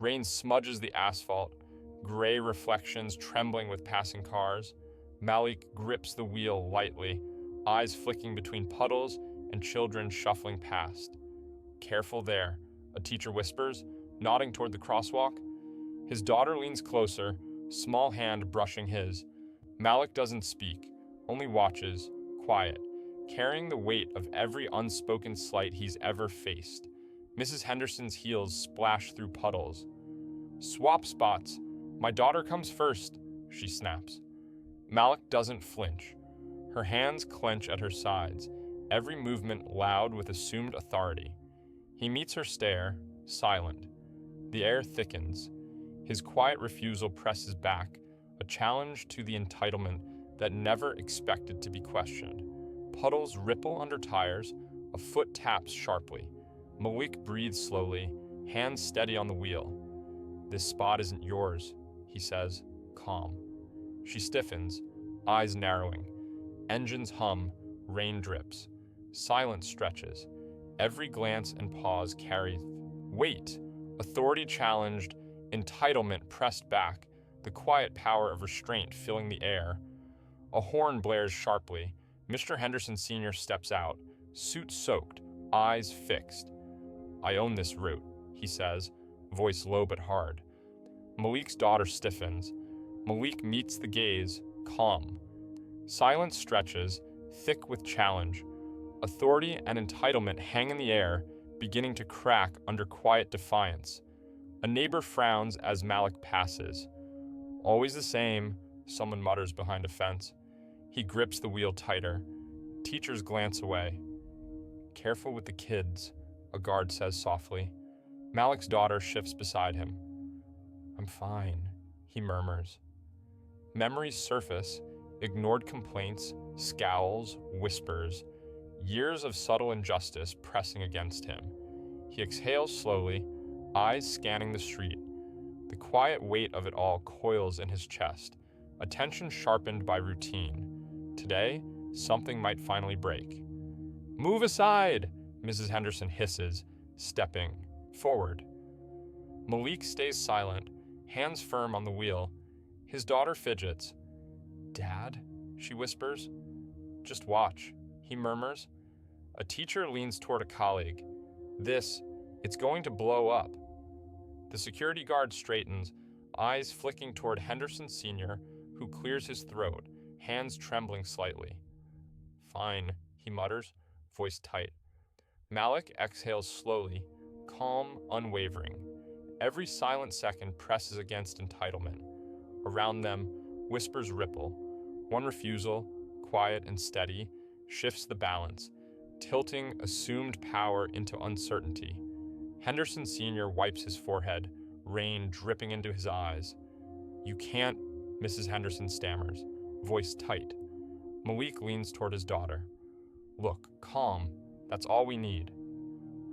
Rain smudges the asphalt, gray reflections trembling with passing cars. Malik grips the wheel lightly, eyes flicking between puddles and children shuffling past. "Careful there," a teacher whispers, nodding toward the crosswalk. His daughter leans closer, small hand brushing his. Malik doesn't speak, only watches, quiet, carrying the weight of every unspoken slight he's ever faced. Mrs. Henderson's heels splash through puddles. "Swap spots. My daughter comes first," she snaps. Malik doesn't flinch. Her hands clench at her sides, every movement loud with assumed authority. He meets her stare, silent. The air thickens. His quiet refusal presses back, a challenge to the entitlement that never expected to be questioned. Puddles ripple under tires, a foot taps sharply. Malik breathes slowly, hands steady on the wheel. "This spot isn't yours," he says, calm. She stiffens, eyes narrowing. Engines hum, rain drips. Silence stretches. Every glance and pause carry weight. Authority challenged, entitlement pressed back, the quiet power of restraint filling the air. A horn blares sharply. Mr. Henderson Sr. steps out, suit soaked, eyes fixed. "I own this route," he says, voice low but hard. Malik's daughter stiffens. Malik meets the gaze, calm. Silence stretches, thick with challenge. Authority and entitlement hang in the air, beginning to crack under quiet defiance. A neighbor frowns as Malik passes. "Always the same," someone mutters behind a fence. He grips the wheel tighter. Teachers glance away. "Careful with the kids," a guard says softly. Malik's daughter shifts beside him. "I'm fine," he murmurs. Memories surface, ignored complaints, scowls, whispers, years of subtle injustice pressing against him. He exhales slowly, eyes scanning the street. The quiet weight of it all coils in his chest, attention sharpened by routine. Today, something might finally break. "Move aside!" Mrs. Henderson hisses, stepping forward. Malik stays silent, hands firm on the wheel. His daughter fidgets. "Dad?" she whispers. "Just watch," he murmurs. A teacher leans toward a colleague. It's going to blow up." The security guard straightens, eyes flicking toward Henderson Sr., who clears his throat, hands trembling slightly. "Fine," he mutters, voice tight. Malik exhales slowly, calm, unwavering. Every silent second presses against entitlement. Around them, whispers ripple. One refusal, quiet and steady, shifts the balance, tilting assumed power into uncertainty. Henderson Sr. wipes his forehead, rain dripping into his eyes. "You can't," Mrs. Henderson stammers, voice tight. Malik leans toward his daughter. "Look, calm. That's all we need."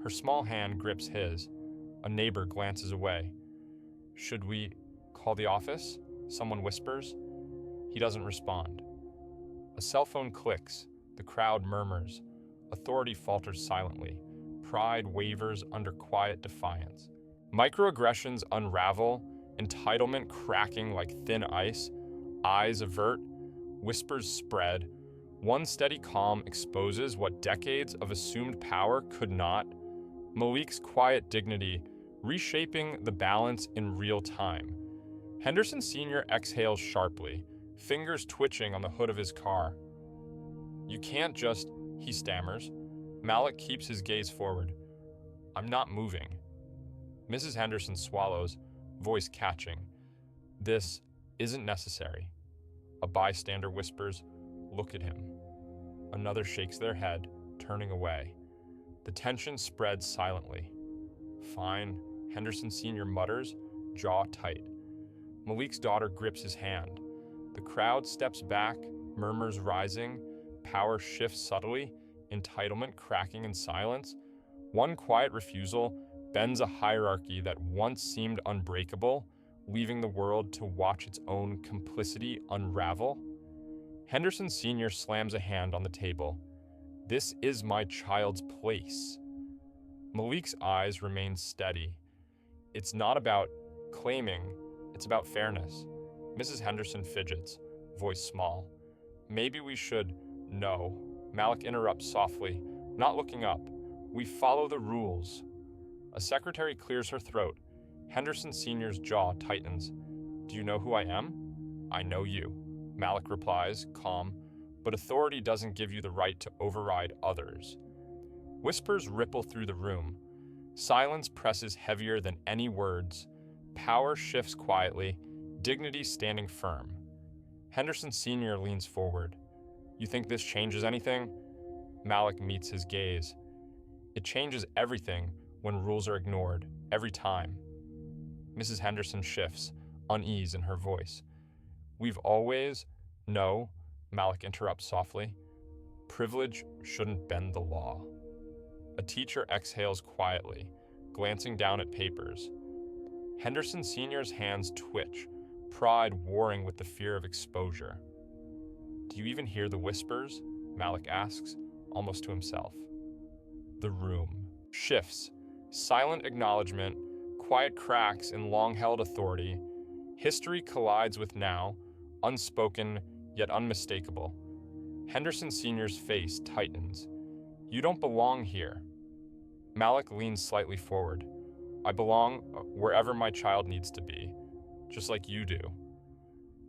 Her small hand grips his. A neighbor glances away. "Should we call the office?" someone whispers. He doesn't respond. A cell phone clicks. The crowd murmurs. Authority falters silently. Pride wavers under quiet defiance. Microaggressions unravel, entitlement cracking like thin ice. Eyes avert, whispers spread. One steady calm exposes what decades of assumed power could not. Malik's quiet dignity, reshaping the balance in real time. Henderson Sr. exhales sharply, fingers twitching on the hood of his car. "You can't just," he stammers. Malik keeps his gaze forward. "I'm not moving." Mrs. Henderson swallows, voice catching. "This isn't necessary." A bystander whispers, "Look at him." Another shakes their head, turning away. The tension spreads silently. "Fine," Henderson Sr. mutters, jaw tight. Malik's daughter grips his hand. The crowd steps back, murmurs rising, power shifts subtly, entitlement cracking in silence. One quiet refusal bends a hierarchy that once seemed unbreakable, leaving the world to watch its own complicity unravel. Henderson Sr. slams a hand on the table. "This is my child's place." Malik's eyes remain steady. "It's not about claiming it's about fairness. Mrs. Henderson fidgets, voice small. Maybe we should. No. Malik interrupts softly, not looking up. We follow the rules. A secretary clears her throat. Henderson Sr.'s jaw tightens. Do you know who I am? I know you. Malik replies, calm, but authority doesn't give you the right to override others. Whispers ripple through the room. Silence presses heavier than any words. Power shifts quietly, dignity standing firm. Henderson Sr. leans forward. You think this changes anything? Malik meets his gaze. It changes everything when rules are ignored, every time. Mrs. Henderson shifts, unease in her voice. We've always... No, Malik interrupts softly. Privilege shouldn't bend the law. A teacher exhales quietly, glancing down at papers. Henderson Sr.'s hands twitch, pride warring with the fear of exposure. Do you even hear the whispers? Malik asks, almost to himself. The room shifts, silent acknowledgement, quiet cracks in long-held authority. History collides with now, unspoken yet unmistakable. Henderson Sr.'s face tightens. You don't belong here. Malik leans slightly forward. I belong wherever my child needs to be, just like you do.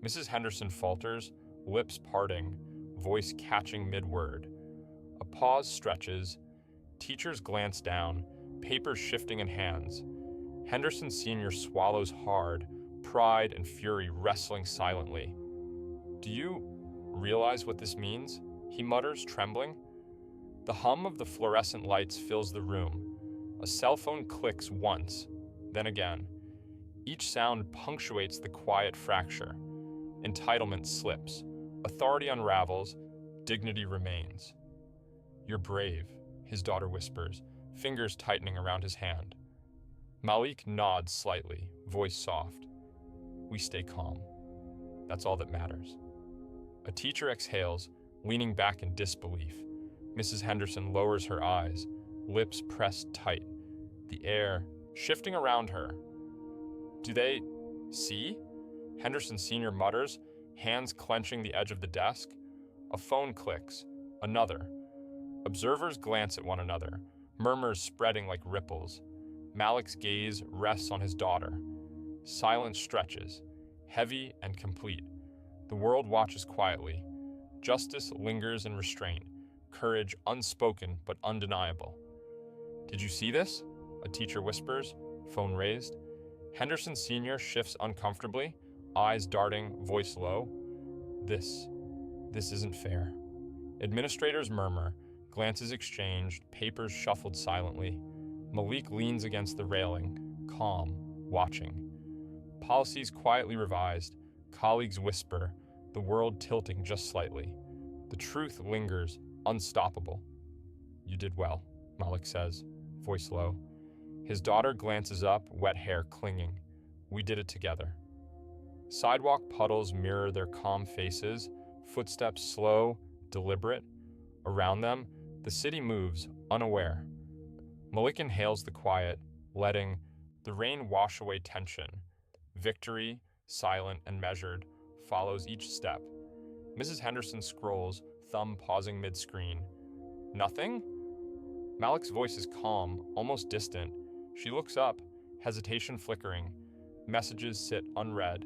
Mrs. Henderson falters, lips parting, voice catching mid-word. A pause stretches. Teachers glance down, papers shifting in hands. Henderson Sr. swallows hard, pride and fury wrestling silently. Do you realize what this means? He mutters, trembling. The hum of the fluorescent lights fills the room. A cell phone clicks once, then again. Each sound punctuates the quiet fracture. Entitlement slips. Authority unravels. Dignity remains. You're brave, his daughter whispers, fingers tightening around his hand. Malik nods slightly, voice soft. We stay calm. That's all that matters. A teacher exhales, leaning back in disbelief. Mrs. Henderson lowers her eyes, lips pressed tight, the air shifting around her. Do they see? Henderson Sr. mutters, hands clenching the edge of the desk. A phone clicks, another. Observers glance at one another, murmurs spreading like ripples. Malik's gaze rests on his daughter. Silence stretches, heavy and complete. The world watches quietly. Justice lingers in restraint, courage unspoken but undeniable. Did you see this? A teacher whispers, phone raised. Henderson Sr. shifts uncomfortably, eyes darting, voice low. This isn't fair. Administrators murmur, glances exchanged, papers shuffled silently. Malik leans against the railing, calm, watching. Policies quietly revised, colleagues whisper, the world tilting just slightly. The truth lingers, unstoppable. You did well, Malik says, voice low. His daughter glances up, wet hair clinging. We did it together. Sidewalk puddles mirror their calm faces, footsteps slow, deliberate. Around them, the city moves, unaware. Malik inhales the quiet, letting the rain wash away tension. Victory, silent and measured, follows each step. Mrs. Henderson scrolls, thumb pausing mid-screen. Nothing? Malik's voice is calm, almost distant. She looks up, hesitation flickering. Messages sit unread.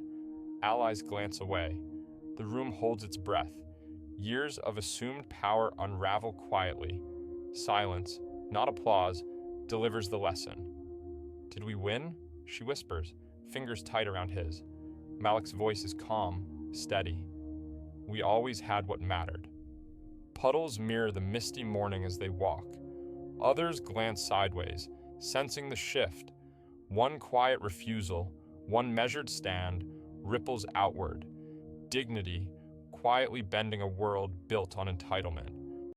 Allies glance away. The room holds its breath. Years of assumed power unravel quietly. Silence, not applause, delivers the lesson. Did we win? She whispers, fingers tight around his. Malik's voice is calm, steady. We always had what mattered. Puddles mirror the misty morning as they walk. Others glance sideways, sensing the shift. One quiet refusal, one measured stand, ripples outward. Dignity, quietly bending a world built on entitlement.